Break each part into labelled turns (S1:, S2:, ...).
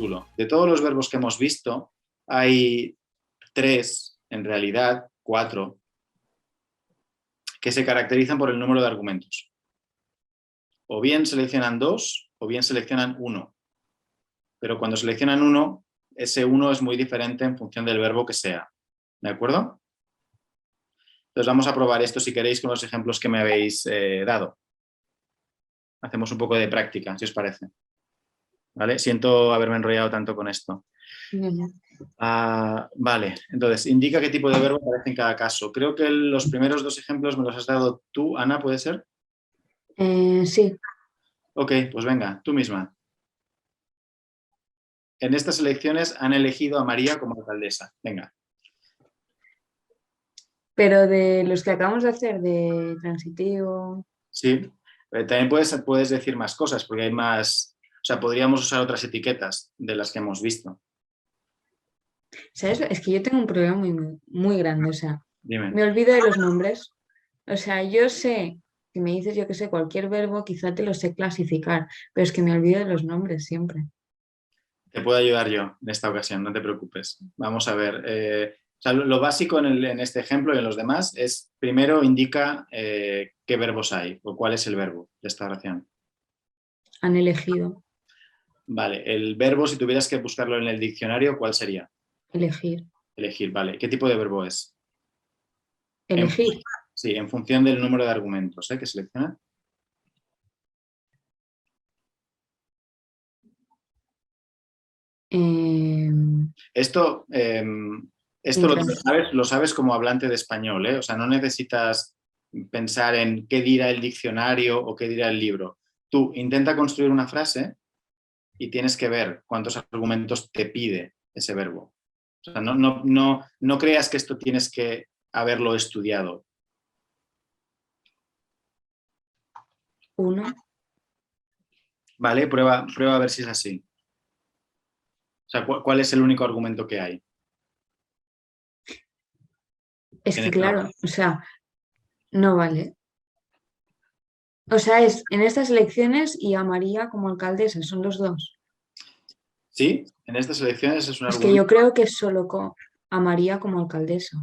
S1: chulo. De todos los verbos que hemos visto, hay 3, en realidad 4, que se caracterizan por el número de argumentos. O bien seleccionan 2 o bien seleccionan 1. Pero cuando seleccionan 1, ese 1 es muy diferente en función del verbo que sea. ¿De acuerdo? Entonces vamos a probar esto si queréis con los ejemplos que me habéis dado. Hacemos un poco de práctica, si os parece. ¿Vale? Siento haberme enrollado tanto con esto. Vale, entonces, indica qué tipo de verbo aparece en cada caso. Creo que los primeros 2 ejemplos me los has dado tú, Ana, ¿puede ser?
S2: Sí.
S1: Ok, pues venga, tú misma. En estas elecciones han elegido a María como alcaldesa. Venga.
S2: Pero de los que acabamos de hacer, de transitivo...
S1: Sí, también puedes decir más cosas porque hay más... O sea, podríamos usar otras etiquetas de las que hemos visto.
S2: ¿Sabes? Es que yo tengo un problema muy grande, o sea,
S1: Dime.
S2: me olvido de los nombres. O sea, yo sé, si me dices, yo que sé, cualquier verbo, quizá te lo sé clasificar, pero es que me olvido de los nombres siempre.
S1: Te puedo ayudar yo en esta ocasión, no te preocupes. Vamos a ver. O sea, lo básico en este ejemplo y en los demás es, primero indica qué verbos hay o cuál es el verbo de esta oración.
S2: Han elegido,
S1: Vale, el verbo, si tuvieras que buscarlo en el diccionario, ¿cuál sería?
S2: elegir,
S1: Elegir, vale. ¿Qué tipo de verbo es? En-
S2: elegir.
S1: sí, en función del número de argumentos que selecciona.
S2: Eh,
S1: Esto
S2: intransigente.
S1: lo sabes como hablante de español, ¿eh? O sea, no necesitas pensar en qué dirá el diccionario o qué dirá el libro. Tú intenta construir una frase y tienes que ver cuántos argumentos te pide ese verbo. O sea, no creas que esto tienes que haberlo estudiado.
S2: Uno.
S1: ¿Vale? Prueba a ver si es así. O sea, ¿cuál es el único argumento que hay
S2: Es
S1: en
S2: que
S1: esta
S2: claro,
S1: oración?
S2: o sea, no vale. O sea, es en estas elecciones y a María como alcaldesa, son los dos.
S1: Sí, en estas elecciones es un
S2: Es que yo
S1: argumento.
S2: creo que es solo a María como alcaldesa,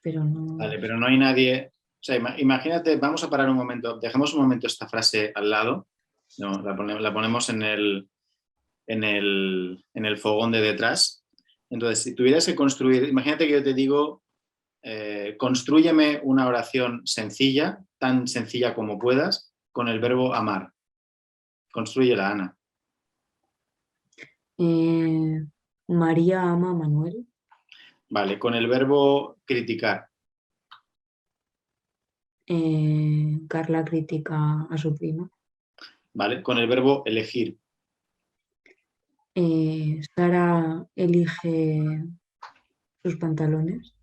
S2: pero no.
S1: Vale, pero no hay nadie. O sea, imagínate, vamos a parar un momento, dejemos un momento esta frase al lado, no, la ponemos en el fogón de detrás. Entonces, si tuvieras que construir, imagínate que yo te digo, constrúyeme una oración sencilla, tan sencilla como puedas, con el verbo amar. Constrúyela, Ana.
S2: Eh, María ama a Manuel.
S1: Vale, con el verbo criticar.
S2: Carla critica a su prima.
S1: Vale, con el verbo elegir.
S2: Sara elige sus pantalones.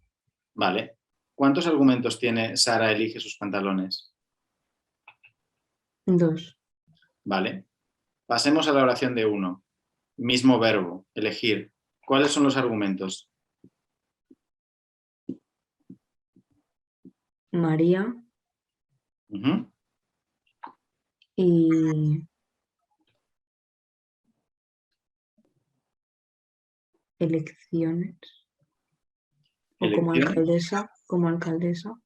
S1: Vale. ¿Cuántos argumentos tiene Sara elige sus pantalones?
S2: Dos.
S1: Vale. Pasemos a la oración de uno. Mismo verbo, elegir. ¿Cuáles son los argumentos?
S2: María
S1: Uh-huh.
S2: y elecciones. O
S1: Elección.
S2: como alcaldesa.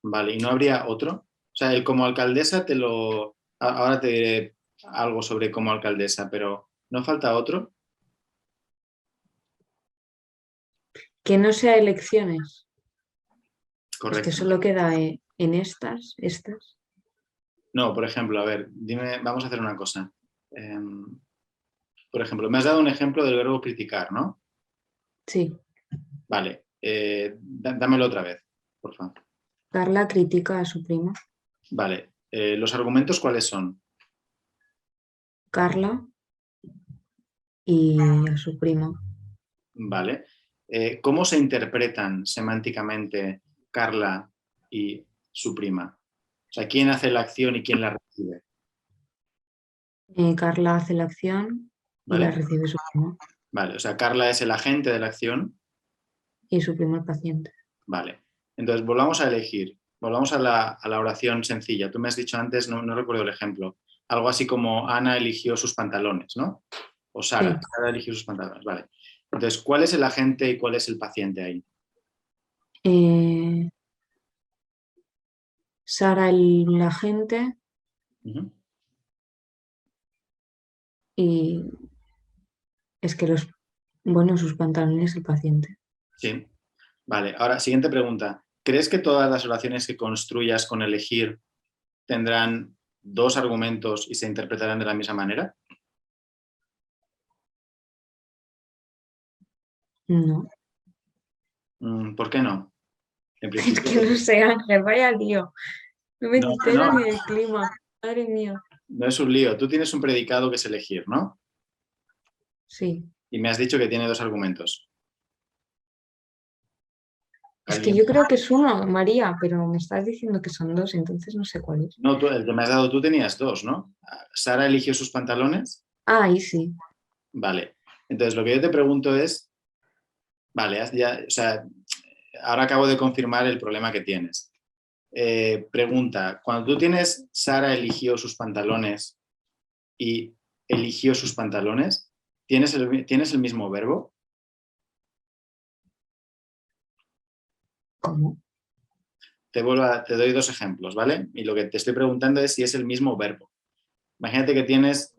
S1: Vale, ¿y no habría otro? O sea, el como alcaldesa ahora te diré algo sobre como alcaldesa, pero ¿no falta otro?
S2: Que no sea elecciones. Es que
S1: Correcto.
S2: solo queda en estas.
S1: No, por ejemplo, a ver, dime, vamos a hacer una cosa. Por ejemplo, me has dado un ejemplo del verbo criticar, ¿no?
S2: Sí.
S1: Vale, dámelo otra vez, por favor.
S2: Carla critica a su prima.
S1: Vale, ¿los argumentos cuáles son?
S2: Carla y a su prima.
S1: Vale. ¿Cómo se interpretan semánticamente Carla y su prima? O sea, ¿quién hace la acción y quién la recibe?
S2: Carla hace la acción y la
S1: ¿Vale?
S2: recibe su prima.
S1: Vale, o sea, Carla es el agente de la acción.
S2: Y su prima el paciente.
S1: Vale. Entonces, volvamos a elegir. Volvamos a la oración sencilla. Tú me has dicho antes, no recuerdo el ejemplo, algo así como Ana eligió sus pantalones, ¿no? O Sara.
S2: Sí.
S1: Sara eligió sus pantalones. Vale. Entonces, ¿cuál es el agente y cuál es el paciente ahí?
S2: Sara el agente
S1: Ujú.
S2: y es que sus pantalones el paciente.
S1: Sí. Vale. Ahora, siguiente pregunta. ¿Crees que todas las oraciones que construyas con elegir tendrán dos argumentos y se interpretarán de la misma manera?
S2: No.
S1: ¿Por qué no? En
S2: Es
S1: principio,
S2: que no sé, Ángel, vaya lío. No me
S1: no, no,
S2: enteras ni del clima. Madre mía.
S1: no es un lío. Tú tienes un predicado que es elegir, ¿no?
S2: Sí.
S1: Y me has dicho que tiene dos argumentos.
S2: Es que
S1: ¿Alguien?
S2: yo creo que es uno, María, pero me estás diciendo que son dos, entonces no sé cuál es.
S1: No, el que me has dado tú tenías dos, ¿no? Sara eligió sus pantalones.
S2: Ah, ahí sí.
S1: Vale. Entonces, lo que yo te pregunto es, vale, ya, o sea, ahora acabo de confirmar el problema que tienes. Pregunta, cuando tú tienes Sara eligió sus pantalones y eligió sus pantalones, ¿tienes el mismo verbo?
S2: ¿Cómo?
S1: Te doy dos ejemplos, ¿vale? Y lo que te estoy preguntando es si es el mismo verbo. Imagínate que tienes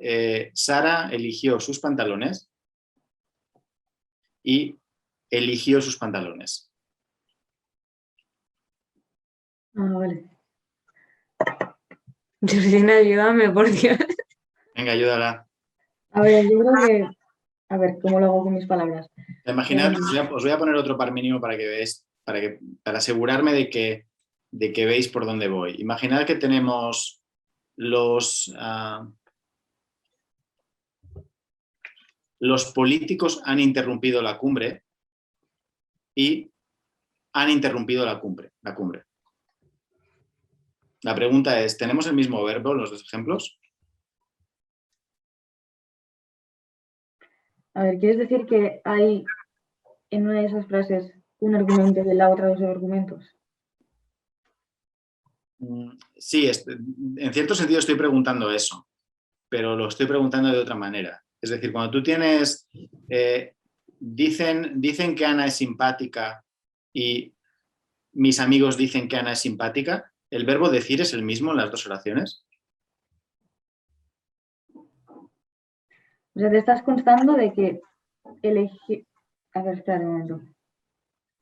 S1: Sara eligió sus pantalones y eligió sus pantalones.
S2: Ah, vale. Georgina, ayúdame, por Dios.
S1: Venga, ayúdala.
S2: A ver, yo creo que... A ver, ¿cómo lo hago con mis palabras?
S1: Imaginad, os voy a poner otro par mínimo para que veáis, para asegurarme de que veis por dónde voy. Imaginad que tenemos los políticos han interrumpido la cumbre y han interrumpido la cumbre. La pregunta es, ¿tenemos el mismo verbo en los dos ejemplos?
S2: A ver, ¿quieres decir que hay en una de esas frases un argumento y en la otra dos argumentos?
S1: Sí, en cierto sentido estoy preguntando eso, pero lo estoy preguntando de otra manera. Es decir, cuando tú tienes, dicen que Ana es simpática y mis amigos dicen que Ana es simpática, ¿el verbo decir es el mismo en las dos oraciones?
S2: O sea, te estás constando de que elegí... A ver, espera un momento.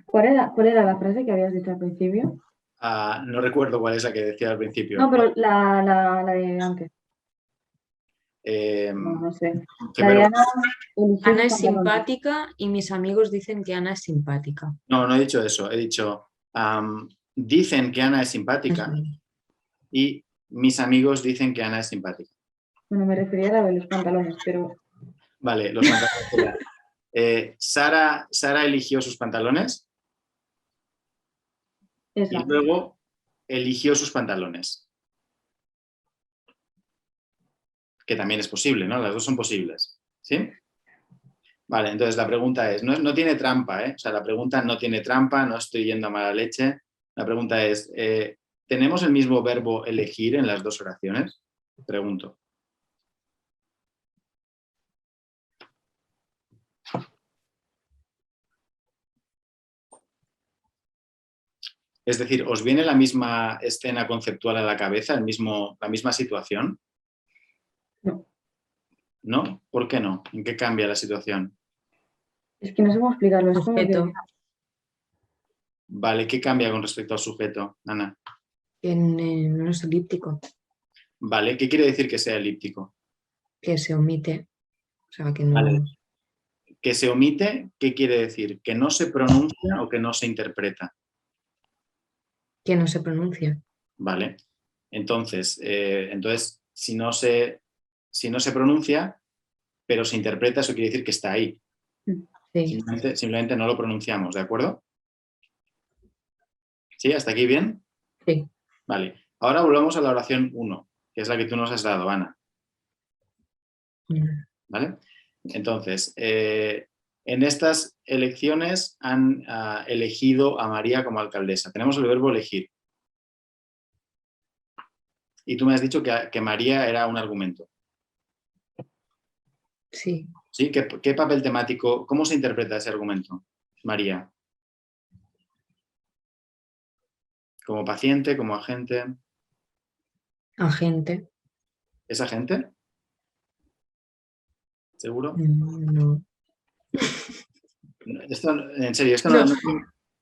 S2: ¿Cuál era la frase que habías dicho al principio?
S1: No recuerdo cuál es la que decía al principio.
S2: No, pero la de antes.
S1: Eh,
S2: No sé.
S1: ¿Qué
S2: La de
S1: verbo?
S2: Ana eligió
S3: Ana
S2: sus
S3: es
S2: pantalones.
S3: simpática y mis amigos dicen que Ana es simpática.
S1: No, no he dicho eso. He dicho, dicen que Ana es
S3: Es
S1: simpática
S3: verdad.
S1: y mis amigos dicen que Ana es simpática.
S2: Bueno, me refería a la de los pantalones, pero
S1: Vale, los pantalones. Sara eligió sus pantalones y
S2: esa.
S1: luego eligió sus pantalones. Que también es posible, ¿no? Las dos son posibles. ¿Sí? Vale, entonces la pregunta es, no tiene trampa, ¿eh? O sea, la pregunta no tiene trampa, no estoy yendo a mala leche. La pregunta es, ¿tenemos el mismo verbo elegir en las dos oraciones? Pregunto. Es decir, ¿os viene la misma escena conceptual a la cabeza, la misma situación?
S2: No.
S1: ¿No? ¿Por qué no? ¿En qué cambia la situación?
S2: Es que no sé cómo explicarlo. Es como que
S3: Sujeto.
S1: Vale, ¿qué cambia con respecto al sujeto, Ana?
S3: No es elíptico,
S1: Vale, ¿qué quiere decir que sea elíptico?
S3: que se omite. O sea, que
S1: Vale,
S3: no,
S1: que se omite, ¿qué quiere decir? ¿Que no se pronuncia o que no se interpreta?
S3: que no se pronuncia.
S1: Vale. Entonces, si no se pronuncia, pero se interpreta, eso quiere decir que está ahí.
S3: Sí,
S1: Simplemente no lo pronunciamos, ¿de acuerdo? ¿Sí? ¿Hasta aquí bien?
S3: sí.
S1: Vale. Ahora volvamos a la oración 1, que es la que tú nos has dado, Ana. ¿Vale? Entonces, en estas elecciones han elegido a María como alcaldesa. Tenemos el verbo elegir. Y tú me has dicho que María era un argumento.
S3: Sí.
S1: ¿Sí? ¿Qué papel temático, cómo se interpreta ese argumento, María? ¿Como paciente, como agente?
S3: Agente.
S1: ¿Es agente? ¿Seguro?
S3: No.
S1: Esto, en serio, esto
S3: No.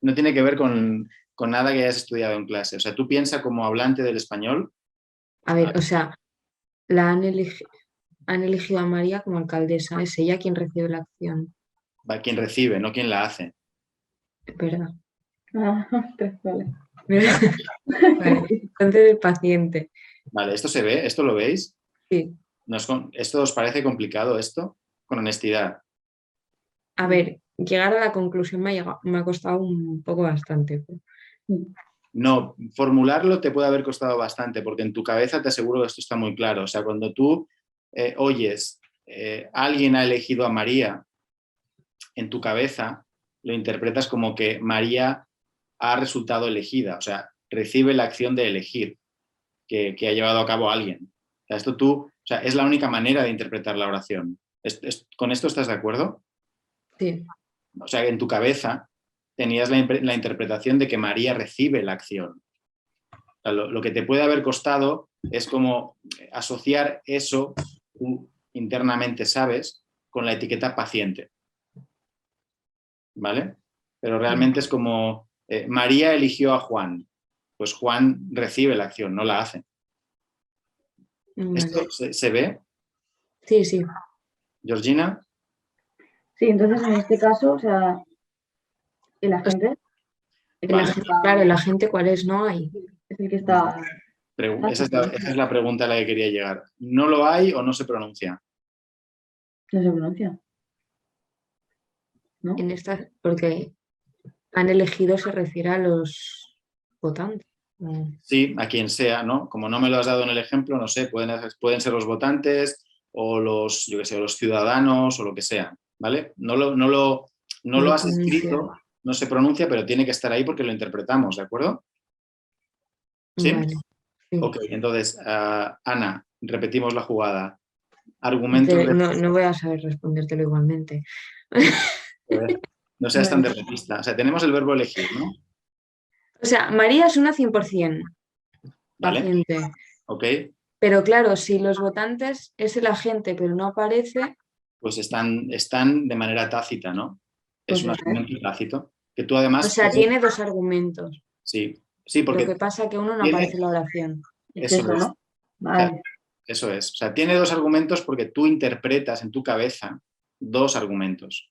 S1: no tiene que ver con nada que hayas estudiado en clase. O sea, tú piensas como hablante del español.
S3: A ver, o sea, han elegido a María como alcaldesa. Es ella quien recibe la acción.
S1: Va quien recibe, no quien la hace.
S3: Es verdad.
S2: Ah, ostras, vale.
S3: Vale. Entonces el paciente.
S1: Vale, ¿esto se ve? ¿Esto lo veis?
S3: Sí.
S1: ¿Esto os parece complicado esto? Con honestidad.
S3: A ver, llegar a la conclusión me ha costado un poco bastante.
S1: No, formularlo te puede haber costado bastante, porque en tu cabeza te aseguro que esto está muy claro. O sea, cuando tú oyes, alguien ha elegido a María, en tu cabeza lo interpretas como que María ha resultado elegida, o sea, recibe la acción de elegir que ha llevado a cabo alguien. O sea, o sea, es la única manera de interpretar la oración. ¿Con esto estás de acuerdo?
S3: Sí.
S1: O sea, en tu cabeza tenías la interpretación de que María recibe la acción. O sea, lo que te puede haber costado es como asociar eso, tú internamente sabes, con la etiqueta paciente. ¿Vale? Pero realmente es como María eligió a Juan, pues Juan recibe la acción, no la hace. ¿Esto
S3: Vale.
S1: se ve,
S3: Sí, sí.
S1: Georgina?
S2: Sí, entonces en este caso, o sea, el agente
S1: Vale,
S3: Claro, el agente, ¿cuál es? No hay.
S2: es el que está.
S1: esa es la pregunta a la que quería llegar. ¿No lo hay o no se pronuncia?
S2: No se pronuncia, ¿no?
S3: En esta, porque han elegido se refiere a los votantes.
S1: Sí, a quien sea, ¿no? Como no me lo has dado en el ejemplo, no sé, pueden ser los votantes o los, yo qué sé, los ciudadanos o lo que sea, ¿vale? No lo has escrito, no se pronuncia, pero tiene que estar ahí porque lo interpretamos, ¿de acuerdo? ¿Sí?
S3: Vale. Sí.
S1: Ok, entonces, Ana, repetimos la jugada. Argumentos de...
S3: No, no voy a saber respondértelo igualmente.
S1: No seas tan derrotista. O sea, tenemos el verbo elegir, ¿no?
S3: O sea, María es una 100%
S1: ¿Vale?
S3: paciente.
S1: Ok,
S3: Pero claro, si los votantes es el agente, pero no aparece,
S1: pues están de manera tácita, ¿no? Es
S2: Pues
S1: un
S2: eso es.
S1: argumento tácito. Que tú
S3: o
S1: además...
S3: sea, tiene dos argumentos.
S1: Sí, sí,
S3: Lo que
S1: porque
S3: pasa que uno no aparece
S1: tiene...
S3: en la oración.
S2: Es
S1: Eso
S2: eso,
S1: es.
S2: ¿no? Vale.
S1: Eso es. O sea, tiene dos argumentos porque tú interpretas en tu cabeza dos argumentos.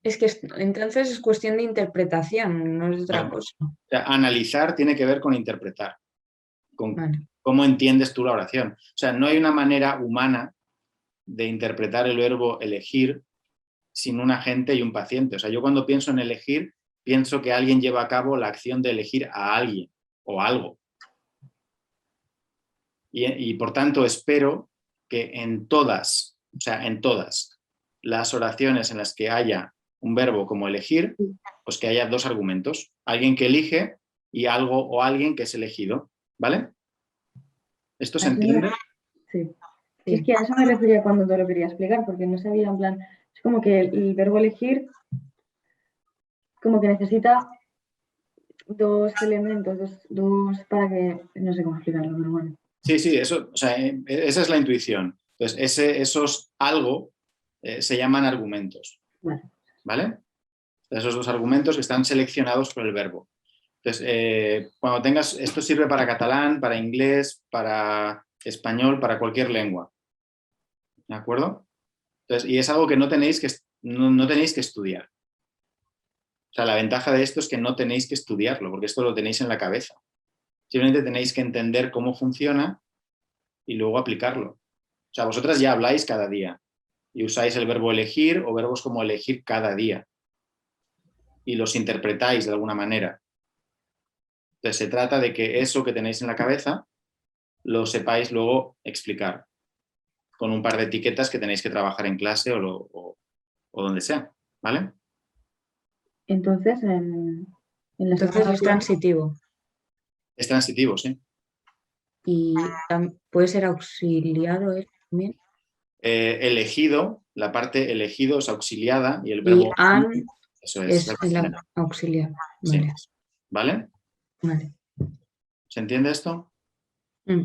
S3: Es que entonces es cuestión de interpretación, no es otra
S1: Claro.
S3: cosa.
S1: O sea, analizar tiene que ver con interpretar, con
S3: Vale.
S1: cómo entiendes tú la oración. O sea, no hay una manera humana de interpretar el verbo elegir sin un agente y un paciente. O sea, yo cuando pienso en elegir, pienso que alguien lleva a cabo la acción de elegir a alguien o algo. Y por tanto espero que o sea, en todas las oraciones en las que haya un verbo como elegir, pues que haya dos argumentos. Alguien que elige y algo o alguien que es elegido. ¿Vale? ¿Esto se entiende?
S2: Sí.
S3: Sí.
S2: Es que a eso me refería cuando te lo quería explicar, porque no sabía, en plan, es como que el verbo elegir, como que necesita dos elementos, dos para que, no sé cómo explicarlo, pero bueno.
S1: Sí, sí, eso, o sea, esa es la intuición. Entonces, esos algo se llaman argumentos.
S2: Vale.
S1: ¿Vale? Esos dos argumentos que están seleccionados por el verbo. Entonces, cuando tengas, esto sirve para catalán, para inglés, para español, para cualquier lengua. ¿De acuerdo? Entonces, y es algo que no tenéis que estudiar. O sea, la ventaja de esto es que no tenéis que estudiarlo, porque esto lo tenéis en la cabeza. Simplemente tenéis que entender cómo funciona y luego aplicarlo. O sea, vosotras ya habláis cada día y usáis el verbo elegir o verbos como elegir cada día y los interpretáis de alguna manera. Entonces, se trata de que eso que tenéis en la cabeza lo sepáis luego explicar con un par de etiquetas que tenéis que trabajar en clase o donde sea, ¿vale?
S2: Entonces, en la
S3: Entonces
S2: segunda
S3: es
S2: opción,
S3: transitivo
S1: Es transitivo, sí.
S3: y puede ser auxiliado también.
S1: Elegido, la parte elegido es auxiliada y el
S3: Y
S1: verbo
S3: an
S1: eso es.
S3: es el auxiliar.
S1: Sí.
S3: Vale,
S1: ¿Vale?
S3: vale.
S1: ¿Se entiende esto?
S3: Mm.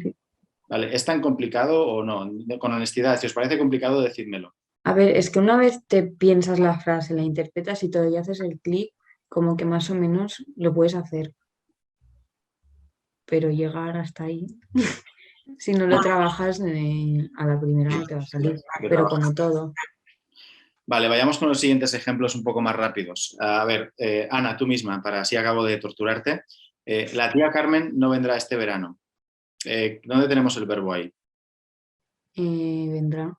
S1: Vale, ¿es tan complicado o no? Con honestidad, si os parece complicado, decídmelo.
S3: A ver, es que una vez te piensas la frase, la interpretas y todo y haces el clic, como que más o menos lo puedes hacer, pero llegar hasta ahí, si no lo trabajas, a la primera no te va a salir,
S1: Hay que
S3: pero
S1: trabajar.
S3: como todo.
S1: Vale, vayamos con los siguientes ejemplos un poco más rápidos. A ver, Ana, tú misma, para así acabo de torturarte. La tía Carmen no vendrá este verano. ¿Dónde tenemos el verbo ahí?
S3: Vendrá.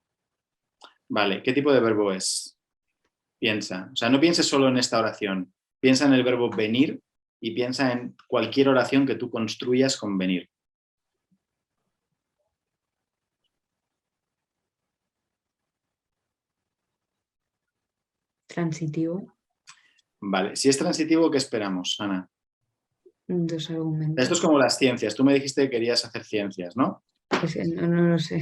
S1: Vale, ¿qué tipo de verbo es? Piensa. O sea, no pienses solo en esta oración. Piensa en el verbo venir y piensa en cualquier oración que tú construyas con venir.
S3: Transitivo,
S1: Vale, si es transitivo, ¿qué esperamos, Ana?
S3: dos
S1: Esto es
S3: argumentos.
S1: como las ciencias. Tú me dijiste que querías hacer ciencias, ¿no?
S3: Pues, no lo sé.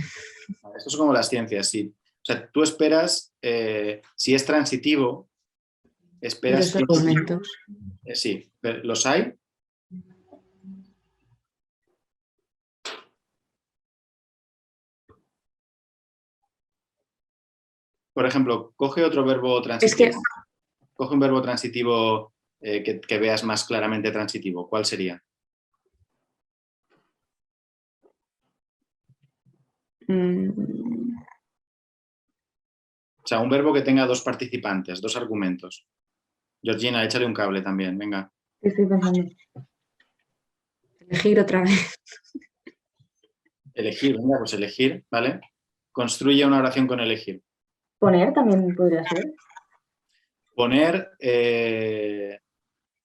S1: Vale, esto es como las ciencias, sí. O sea, tú esperas, si es transitivo, esperas
S3: Dos
S1: que
S3: argumentos.
S1: sí, ¿los hay? Por ejemplo, coge otro verbo
S3: Es
S1: transitivo.
S3: que
S1: Coge un verbo transitivo que veas más claramente transitivo. ¿Cuál sería?
S3: mm,
S1: O sea, un verbo que tenga dos participantes, dos argumentos. Georgina, échale un cable también, venga.
S2: ¿Qué estoy pensando?
S3: elegir otra vez.
S1: Elegir, venga, pues elegir, ¿vale? Construye una oración con elegir.
S2: Poner también podría ser.
S1: Poner,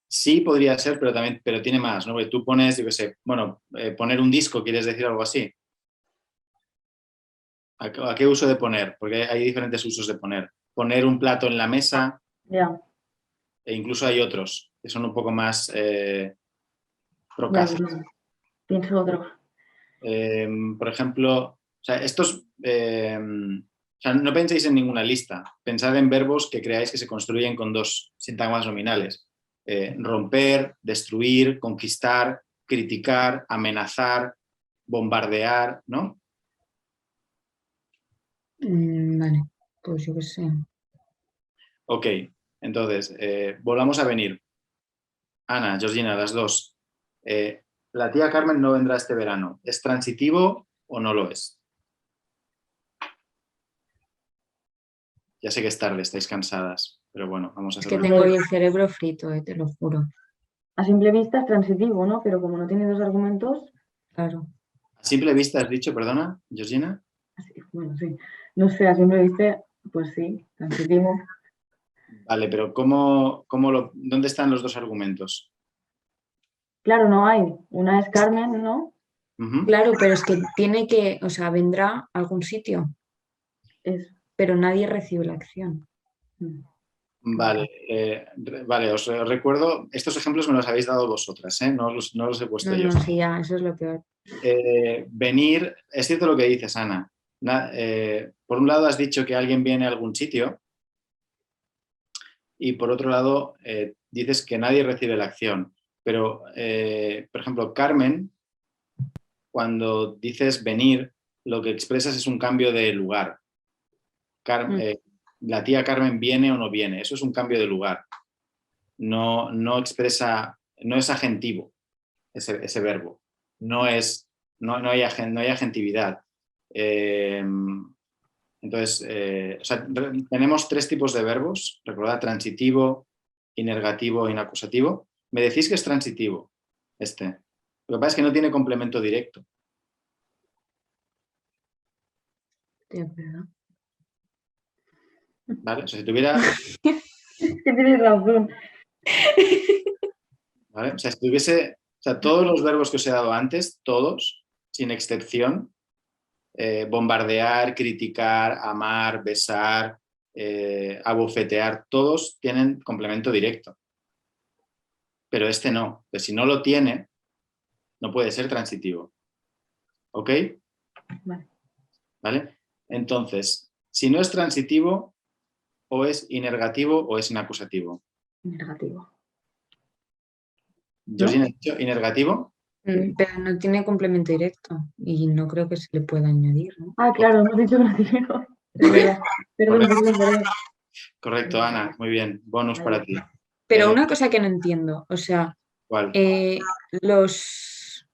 S1: sí podría ser, pero también, pero tiene más, ¿no? Porque tú pones, yo qué sé, bueno, poner un disco, ¿quieres decir algo así? ¿A qué uso de poner? Porque hay diferentes usos de poner. Poner un plato en la mesa,
S2: Ya,
S1: e incluso hay otros que son un poco más
S2: ya,
S1: procaces.
S2: pienso otro.
S1: Por ejemplo, o sea, o sea, no penséis en ninguna lista, pensad en verbos que creáis que se construyen con dos sintagmas nominales. Romper, destruir, conquistar, criticar, amenazar, bombardear, ¿no?
S3: Vale, pues yo qué sé.
S1: Ok, entonces, volvamos a venir. Ana, Georgina, las dos. La tía Carmen no vendrá este verano. ¿Es transitivo o no lo es? Ya sé que es tarde, estáis cansadas, pero bueno, vamos a
S3: Es
S1: hacer
S3: que
S1: una...
S3: tengo hoy el cerebro frito, te lo juro.
S2: A simple vista es transitivo, ¿no? Pero como no tiene dos argumentos,
S3: Claro.
S1: A simple vista has dicho, perdona, Georgina.
S2: bueno, sí. No sé, a simple vista, pues sí, transitivo.
S1: Vale, pero ¿dónde están los dos argumentos?
S2: Claro, no hay. Una es Carmen, ¿no?
S1: Ujú.
S3: Claro, pero es que tiene que, o sea, vendrá a algún sitio,
S2: Es.
S3: pero nadie recibe la acción.
S1: Vale, vale, os recuerdo, estos ejemplos me los habéis dado vosotras, ¿eh? No los he puesto
S3: No,
S1: yo.
S3: no, sí, ya, eso es lo peor.
S1: Venir, es cierto lo que dices, Ana. Por un lado has dicho que alguien viene a algún sitio y por otro lado dices que nadie recibe la acción. Pero, por ejemplo, Carmen, cuando dices venir, lo que expresas es un cambio de lugar.
S3: Mm.
S1: La tía Carmen viene o no viene, eso es un cambio de lugar. No expresa, no es agentivo ese verbo, no hay agentividad. Eh, entonces, o sea, tenemos tres tipos de verbos, recordad, transitivo, inergativo e inacusativo. Me decís que es transitivo este. Lo que pasa es que no tiene complemento directo,
S3: De acuerdo.
S1: ¿vale? O sea, si tuviera,
S2: Es que tienes razón.
S1: ¿vale? O sea, si tuviese, o sea, todos los verbos que os he dado antes, todos, sin excepción, bombardear, criticar, amar, besar, abofetear, todos tienen complemento directo. Pero este no, que si no lo tiene, no puede ser transitivo. ¿Ok?
S2: Vale.
S1: ¿Vale? Entonces, si no es transitivo, o es inergativo o es inacusativo.
S2: Negativo.
S1: Georgina, ¿has dicho inergativo?
S3: Pero no tiene complemento directo y no creo que se le pueda añadir, ¿no?
S2: Ah, claro, hemos dicho negativo. Es verdad. Perdón, perdón.
S1: Correcto, Ana, muy bien. Bonus para ti.
S3: Pero una cosa que no entiendo, o sea,
S1: ¿Cuál?
S3: los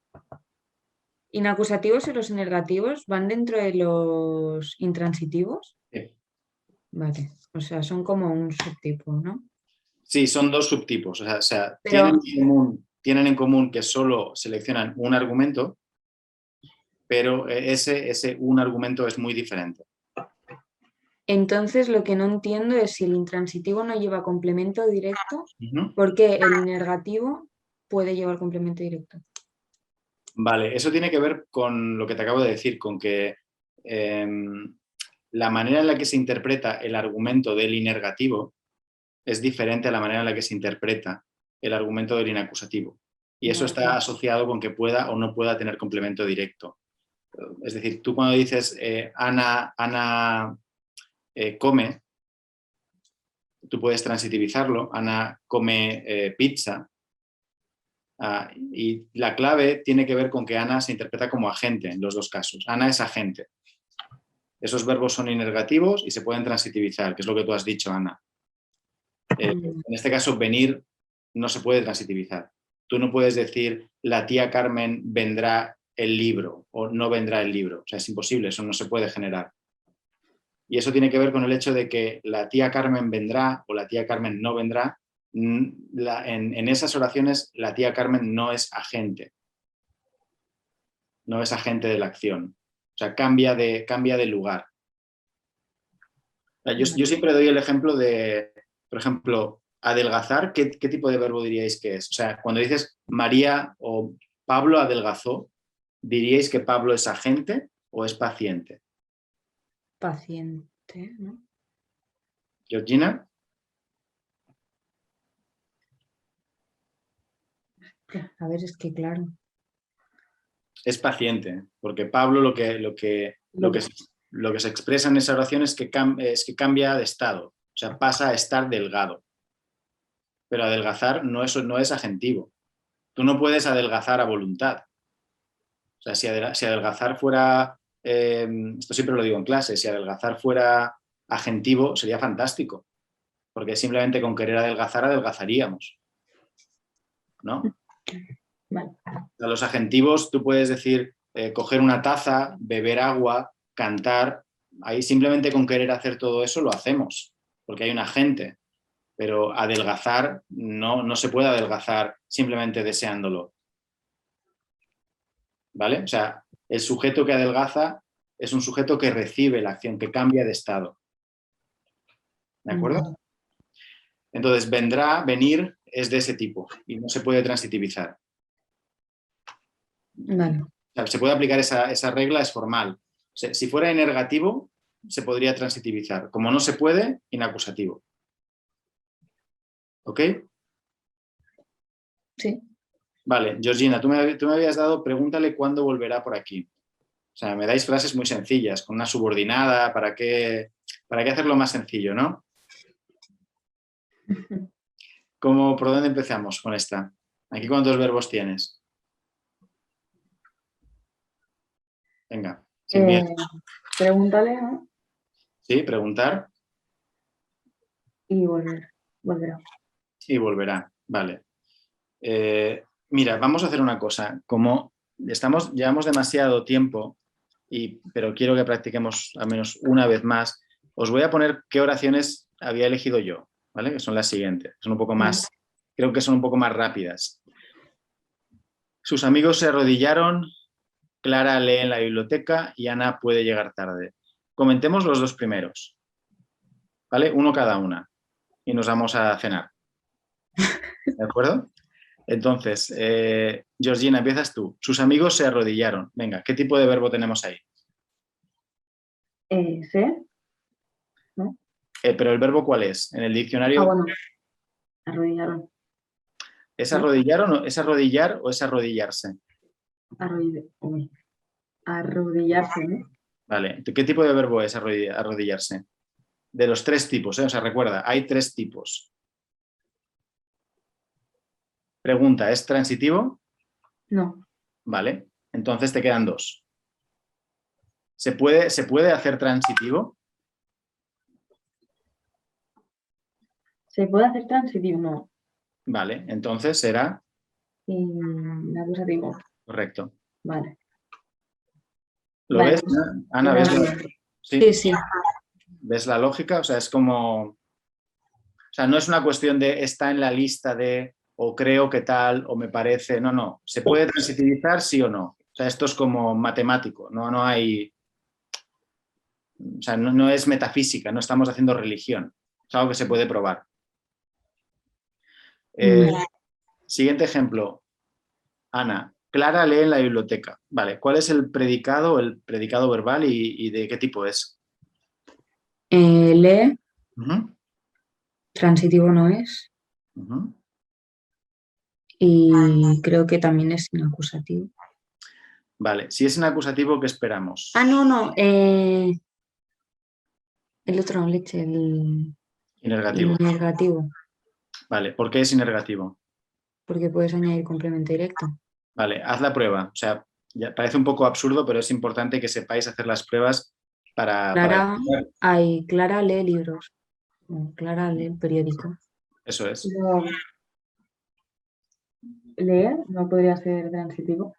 S3: inacusativos y los inergativos van dentro de los intransitivos.
S1: Sí.
S3: Vale, o sea, son como un subtipo, ¿no?
S1: Sí, son dos subtipos. O sea,
S3: Pero
S1: tienen en común que solo seleccionan un argumento, pero ese un argumento es muy diferente.
S3: entonces lo que no entiendo es si el intransitivo no lleva complemento directo,
S1: Ujú.
S3: ¿por qué el inergativo puede llevar complemento directo?
S1: Vale, eso tiene que ver con lo que te acabo de decir, con que la manera en la que se interpreta el argumento del inergativo es diferente a la manera en la que se interpreta el argumento del inacusativo. Y eso está asociado con que pueda o no pueda tener complemento directo. Es decir, tú cuando dices Ana come, tú puedes transitivizarlo, Ana come pizza, y la clave tiene que ver con que Ana se interpreta como agente en los dos casos. Ana es agente. Esos verbos son inergativos y se pueden transitivizar, que es lo que tú has dicho, Ana. En este caso, venir no se puede transitivizar. Tú no puedes decir la tía Carmen vendrá el libro o no vendrá el libro. O sea, es imposible, eso no se puede generar. Y eso tiene que ver con el hecho de que la tía Carmen vendrá o la tía Carmen no vendrá. En esas oraciones la tía Carmen no es agente. No es agente de la acción. O sea, cambia de lugar. Yo siempre doy el ejemplo de, por ejemplo, adelgazar. ¿Qué tipo de verbo diríais que es? O sea, cuando dices María o Pablo adelgazó, ¿diríais que Pablo es agente o es paciente?
S3: Paciente, ¿no?
S1: Georgina.
S3: A ver, es que claro.
S1: Es paciente, porque Pablo lo que se expresa en esa oración es que cambia de estado, o sea, pasa a estar delgado. Pero adelgazar no es agentivo. Tú no puedes adelgazar a voluntad. O sea, si adelgazar fuera, esto siempre lo digo en clase, si adelgazar fuera agentivo sería fantástico, porque simplemente con querer adelgazar adelgazaríamos, ¿no?
S2: Vale.
S1: A los agentivos tú puedes decir coger una taza, beber agua, cantar. Ahí simplemente con querer hacer todo eso lo hacemos, porque hay un agente. Pero adelgazar no se puede adelgazar simplemente deseándolo. ¿Vale? O sea, el sujeto que adelgaza es un sujeto que recibe la acción, que cambia de estado. ¿De acuerdo? Entonces, vendrá, venir es de ese tipo y no se puede transitivizar.
S3: Vale.
S1: O sea, se puede aplicar esa regla, es formal. O sea, si fuera inergativo, se podría transitivizar. Como no se puede, inacusativo. ¿Ok?
S3: Sí. Vale,
S1: Georgina, tú me habías dado, pregúntale cuándo volverá por aquí. O sea, me dais frases muy sencillas, con una subordinada, ¿para qué hacerlo más sencillo, no? ¿Por dónde empezamos con esta? ¿Aquí cuántos verbos tienes? Venga, sin miedo.
S2: Pregúntale, ¿no?
S1: Sí, preguntar
S2: Y volverá.
S1: y volverá. Vale. Mira, vamos a hacer una cosa. Como llevamos demasiado tiempo, pero quiero que practiquemos al menos una vez más, os voy a poner qué oraciones había elegido yo, ¿vale? Que son las siguientes. Son un poco más, creo que son un poco más rápidas. Sus amigos se arrodillaron, Clara lee en la biblioteca y Ana puede llegar tarde. Comentemos los dos primeros, ¿vale? Uno cada una y nos vamos a cenar. ¿De acuerdo? Entonces, Georgina, empiezas tú. Sus amigos se arrodillaron. Venga, ¿qué tipo de verbo tenemos ahí?
S2: ¿Se? ¿No?
S1: Pero el verbo, ¿cuál es? En el diccionario,
S2: Bueno, arrodillaron.
S1: ¿es
S2: ¿No?
S1: ¿es arrodillar o es arrodillarse?
S2: Arrodillarse, ¿no?
S1: Vale. ¿Qué tipo de verbo es arrodillarse? De los 3 tipos, ¿eh? O sea, recuerda, hay 3 tipos. Pregunta, ¿es transitivo?
S2: No.
S1: Vale. Entonces te quedan 2. ¿Se puede hacer transitivo?
S2: ¿Se puede hacer transitivo? No.
S1: Vale. Entonces será
S2: Acusativo.
S1: correcto.
S2: Vale.
S1: ¿Lo
S2: Vale,
S1: ves,
S2: pues,
S1: Ana?
S2: ahora
S3: Sí, sí.
S1: ¿Ves la lógica? O sea, es como... O sea, no es una cuestión de está en la lista de o creo que tal o me parece. No, no. ¿Se puede transitivizar sí o no? O sea, esto es como matemático. No hay... O sea, no es metafísica. No estamos haciendo religión. Es algo que se puede probar.
S3: Vale.
S1: Siguiente ejemplo. Ana, Clara lee en la biblioteca. Vale, ¿cuál es el predicado verbal y de qué tipo es?
S3: Lee,
S1: Ujú,
S3: transitivo no es.
S1: ujú.
S3: Y creo que también es sin acusativo.
S1: Vale, si es en acusativo, ¿qué esperamos?
S3: Ah, no, no. El otro no, leche, el
S1: Inergativo.
S3: negativo,
S1: Vale, ¿por qué es inergativo?
S3: porque puedes añadir complemento directo.
S1: Vale, haz la prueba. O sea, ya parece un poco absurdo, pero es importante que sepáis hacer las pruebas para
S3: Clara lee libros. No, Clara lee el periódico.
S1: eso es.
S2: Luego, leer no podría ser transitivo.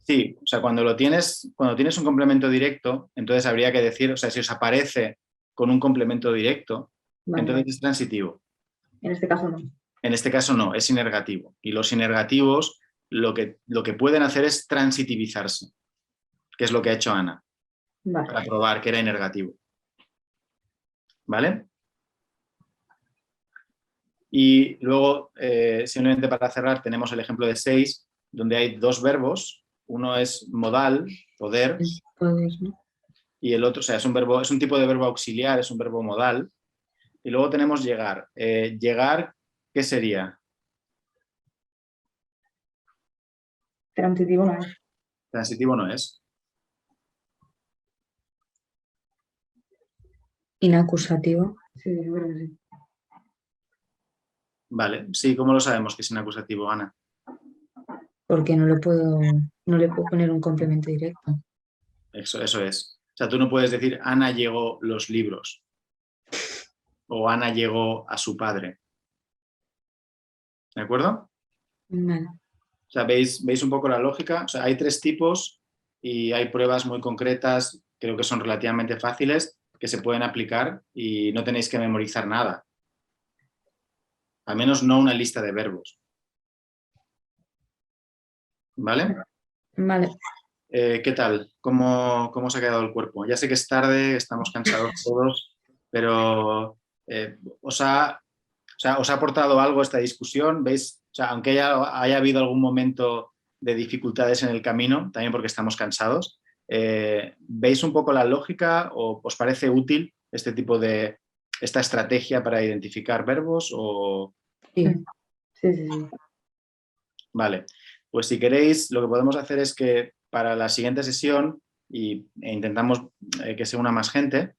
S1: Sí, o sea, cuando tienes un complemento directo, entonces habría que decir, o sea, si os aparece con un complemento directo,
S2: Vale,
S1: entonces
S2: vale.
S1: es transitivo.
S2: En este caso no.
S1: En este caso no, es inergativo. Y los inergativos lo que pueden hacer es transitivizarse, que es lo que ha hecho Ana,
S2: Vale.
S1: para probar que era inergativo. ¿Vale? Y luego, simplemente para cerrar, tenemos el ejemplo de 6, donde hay 2 verbos. Uno es modal, poder,
S3: Puedes, ¿no?
S1: y el otro, o sea, es un tipo de verbo auxiliar, es un verbo modal. Y luego tenemos llegar. Llegar, ¿qué sería?
S2: Transitivo no es.
S1: Transitivo no es.
S3: Inacusativo,
S2: Sí, seguro que sí.
S1: Vale, sí, ¿cómo lo sabemos que es inacusativo, Ana?
S3: porque no le puedo poner un complemento directo.
S1: Eso es. O sea, tú no puedes decir Ana llegó los libros o Ana llegó a su padre. ¿De acuerdo?
S3: Vale.
S1: O sea, ¿veis un poco la lógica? O sea, hay 3 tipos y hay pruebas muy concretas, creo que son relativamente fáciles, que se pueden aplicar y no tenéis que memorizar nada. Al menos no una lista de verbos. ¿Vale?
S3: Vale.
S1: ¿Qué tal? ¿Cómo os ha quedado el cuerpo? Ya sé que es tarde, estamos cansados todos, pero ¿os ha aportado algo esta discusión? ¿Veis? O sea, aunque haya habido algún momento de dificultades en el camino, también porque estamos cansados, ¿veis un poco la lógica o os parece útil esta estrategia para identificar verbos?
S3: Sí.
S2: Sí, sí, sí.
S1: Vale, pues si queréis, lo que podemos hacer es que para la siguiente sesión, e intentamos que se una más gente,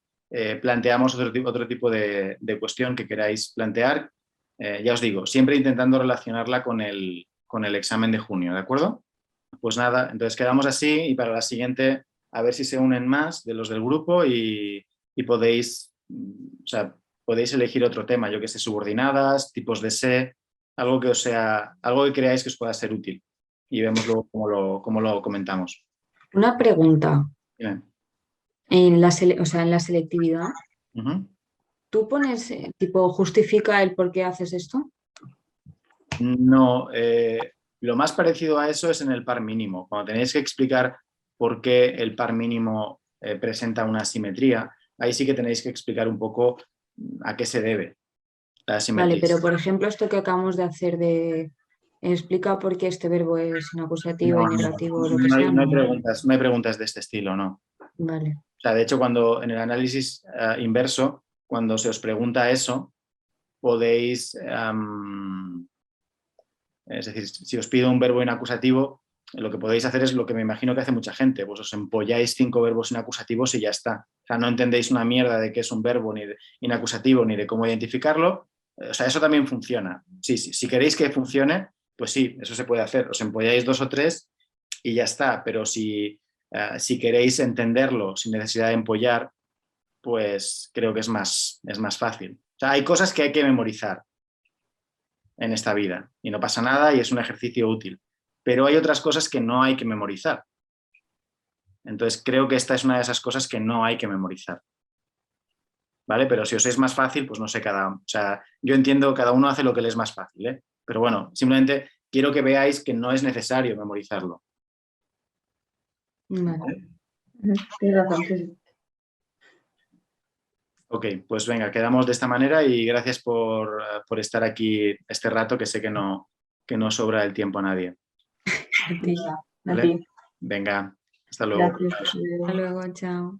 S1: planteamos otro tipo de cuestión que queráis plantear. Ya os digo, siempre intentando relacionarla con el examen de junio, ¿de acuerdo? Pues nada, entonces quedamos así y para la siguiente a ver si se unen más de los del grupo y podéis, o sea, podéis elegir otro tema, yo que sé, subordinadas, tipos de sé, algo que creáis que os pueda ser útil y vemos luego cómo lo comentamos.
S3: Una pregunta.
S1: Dime.
S3: O sea, en la selectividad,
S1: Ujú.
S3: ¿tú pones, tipo, justifica el por qué haces esto?
S1: No, lo más parecido a eso es en el par mínimo. Cuando tenéis que explicar por qué el par mínimo presenta una asimetría, ahí sí que tenéis que explicar un poco a qué se debe la
S3: Vale,
S1: asimetría.
S3: pero por ejemplo, esto que acabamos de hacer de explica por qué este verbo es inacusativo,
S1: No,
S3: negativo o lo que sea,
S1: no hay
S3: no.
S1: preguntas, no hay preguntas de este estilo, no.
S3: Vale.
S1: O sea, de hecho, cuando en el análisis inverso, cuando se os pregunta eso, podéis, es decir, si os pido un verbo inacusativo, lo que podéis hacer es lo que me imagino que hace mucha gente, pues os empolláis 5 verbos inacusativos y ya está. O sea, no entendéis una mierda de qué es un verbo ni de inacusativo ni de cómo identificarlo. O sea, eso también funciona. Sí, sí, si queréis que funcione, pues sí, eso se puede hacer. Os empolláis 2 o 3 y ya está. Pero si queréis entenderlo sin necesidad de empollar, pues creo que es más fácil. O sea, hay cosas que hay que memorizar en esta vida y no pasa nada y es un ejercicio útil. Pero hay otras cosas que no hay que memorizar. Entonces creo que esta es una de esas cosas que no hay que memorizar. ¿Vale? Pero si os es más fácil, pues no sé, o sea, yo entiendo, cada uno hace lo que le es más fácil, ¿eh? Pero bueno, simplemente quiero que veáis que no es necesario memorizarlo.
S3: Vale.
S2: Tienes razón, sí, sí.
S1: Ok, pues venga, quedamos de esta manera y gracias por estar aquí este rato, que sé que no sobra el tiempo a nadie.
S3: A ti.
S2: A
S1: ¿Vale?
S2: ti.
S1: Venga, hasta luego.
S2: Gracias.
S3: Hasta luego, chao.